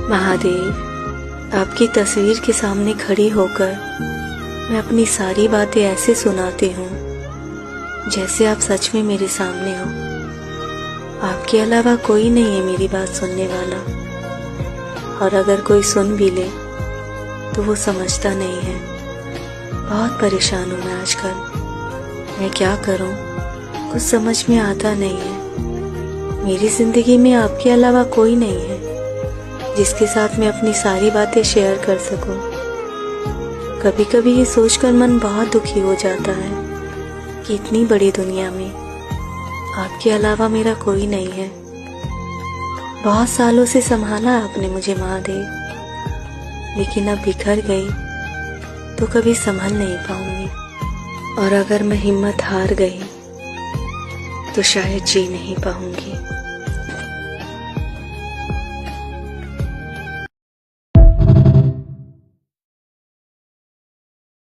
महादेव, आपकी तस्वीर के सामने खड़ी होकर मैं अपनी सारी बातें ऐसे सुनाती हूँ जैसे आप सच में मेरे सामने हो। आपके अलावा कोई नहीं है मेरी बात सुनने वाला, और अगर कोई सुन भी ले तो वो समझता नहीं है। बहुत परेशान हूँ मैं आजकल, मैं क्या करूँ कुछ समझ में आता नहीं है। मेरी जिंदगी में आपके अलावा कोई नहीं है जिसके साथ मैं अपनी सारी बातें शेयर कर सकूं। कभी कभी ये सोचकर मन बहुत दुखी हो जाता है कि इतनी बड़ी दुनिया में आपके अलावा मेरा कोई नहीं है। बहुत सालों से संभाला आपने मुझे महादेव, लेकिन अब बिखर गई तो कभी संभल नहीं पाऊंगी, और अगर मैं हिम्मत हार गई तो शायद जी नहीं पाऊंगी।